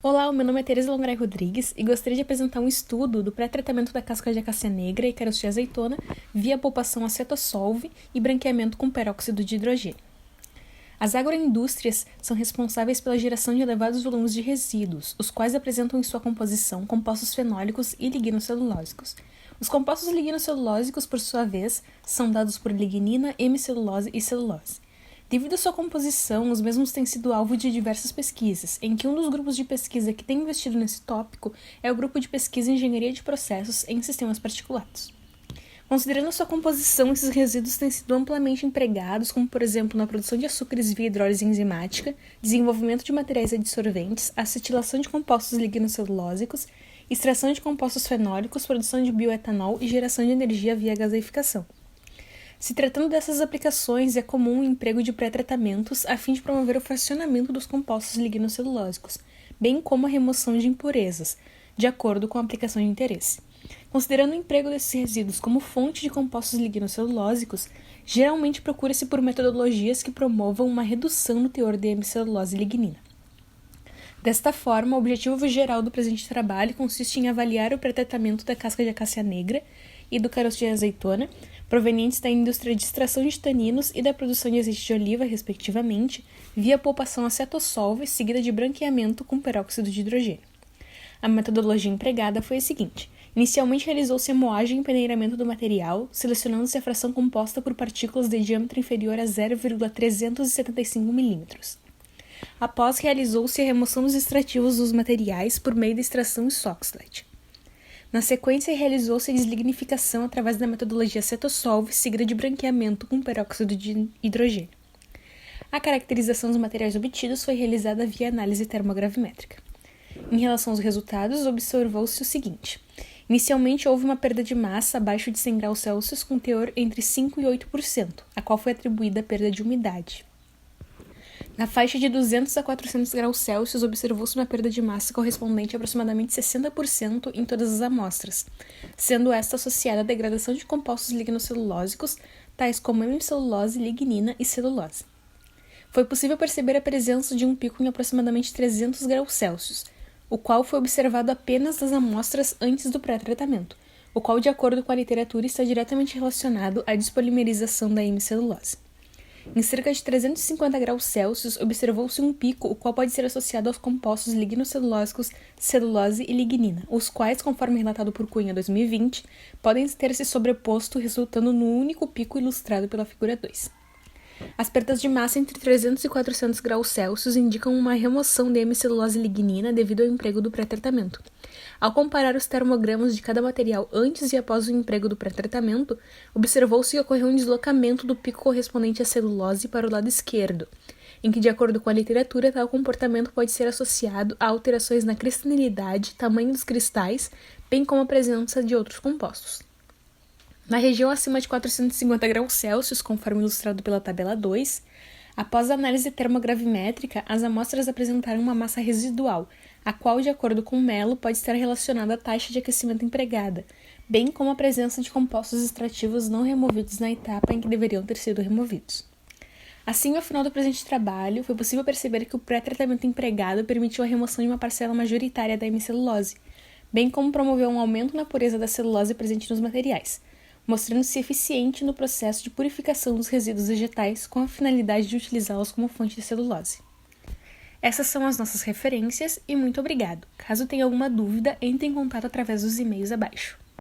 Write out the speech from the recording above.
Olá, o meu nome é Tereza Longaray Rodrigues e gostaria de apresentar um estudo do pré-tratamento da casca de acácia negra e caroço de azeitona via poupação acetossolve e branqueamento com peróxido de hidrogênio. As agroindústrias são responsáveis pela geração de elevados volumes de resíduos, os quais apresentam em sua composição compostos fenólicos e lignocelulósicos. Os compostos lignocelulósicos, por sua vez, são dados por lignina, hemicelulose e celulose. Devido à sua composição, os mesmos têm sido alvo de diversas pesquisas, em que um dos grupos de pesquisa que tem investido nesse tópico é o grupo de pesquisa em engenharia de processos em sistemas particulados. Considerando a sua composição, esses resíduos têm sido amplamente empregados, como por exemplo na produção de açúcares via hidrólise enzimática, desenvolvimento de materiais adsorventes, acetilação de compostos lignocelulósicos, extração de compostos fenólicos, produção de bioetanol e geração de energia via gaseificação. Se tratando dessas aplicações, é comum o emprego de pré-tratamentos a fim de promover o fracionamento dos compostos lignocelulósicos, bem como a remoção de impurezas, de acordo com a aplicação de interesse. Considerando o emprego desses resíduos como fonte de compostos lignocelulósicos, geralmente procura-se por metodologias que promovam uma redução no teor de hemicelulose e lignina. Desta forma, o objetivo geral do presente trabalho consiste em avaliar o pré-tratamento da casca de acácia negra e do caroço de azeitona, provenientes da indústria de extração de taninos e da produção de azeite de oliva, respectivamente, via poupação acetossolve seguida de branqueamento com peróxido de hidrogênio. A metodologia empregada foi a seguinte: inicialmente realizou-se a moagem e peneiramento do material, selecionando-se a fração composta por partículas de diâmetro inferior a 0,375 mm. Após, realizou-se a remoção dos extrativos dos materiais por meio da extração Soxhlet. Na sequência, realizou-se a deslignificação através da metodologia acetossolve seguida de branqueamento com peróxido de hidrogênio. A caracterização dos materiais obtidos foi realizada via análise termogravimétrica. Em relação aos resultados, observou-se o seguinte: inicialmente houve uma perda de massa abaixo de 100 graus Celsius com teor entre 5% e 8%, a qual foi atribuída a perda de umidade. Na faixa de 200 a 400 graus Celsius, observou-se uma perda de massa correspondente a aproximadamente 60% em todas as amostras, sendo esta associada à degradação de compostos lignocelulósicos, tais como hemicelulose, lignina e celulose. Foi possível perceber a presença de um pico em aproximadamente 300 graus Celsius, o qual foi observado apenas nas amostras antes do pré-tratamento, o qual, de acordo com a literatura, está diretamente relacionado à despolimerização da hemicelulose. Em cerca de 350 graus Celsius, observou-se um pico, o qual pode ser associado aos compostos lignocelulósicos, celulose e lignina, os quais, conforme relatado por Cunha 2020, podem ter se sobreposto, resultando no único pico ilustrado pela figura 2. As perdas de massa entre 300 e 400 graus Celsius indicam uma remoção de hemicelulose e lignina devido ao emprego do pré-tratamento. Ao comparar os termogramas de cada material antes e após o emprego do pré-tratamento, observou-se que ocorreu um deslocamento do pico correspondente à celulose para o lado esquerdo, em que, de acordo com a literatura, tal comportamento pode ser associado a alterações na cristalinidade, tamanho dos cristais, bem como a presença de outros compostos. Na região acima de 450 graus Celsius, conforme ilustrado pela tabela 2, após a análise termogravimétrica, as amostras apresentaram uma massa residual, a qual, de acordo com Mello, pode estar relacionada à taxa de aquecimento empregada, bem como a presença de compostos extrativos não removidos na etapa em que deveriam ter sido removidos. Assim, ao final do presente trabalho, foi possível perceber que o pré-tratamento empregado permitiu a remoção de uma parcela majoritária da hemicelulose, bem como promoveu um aumento na pureza da celulose presente nos materiais, mostrando-se eficiente no processo de purificação dos resíduos vegetais com a finalidade de utilizá-los como fonte de celulose. Essas são as nossas referências e muito obrigado. Caso tenha alguma dúvida, entre em contato através dos e-mails abaixo.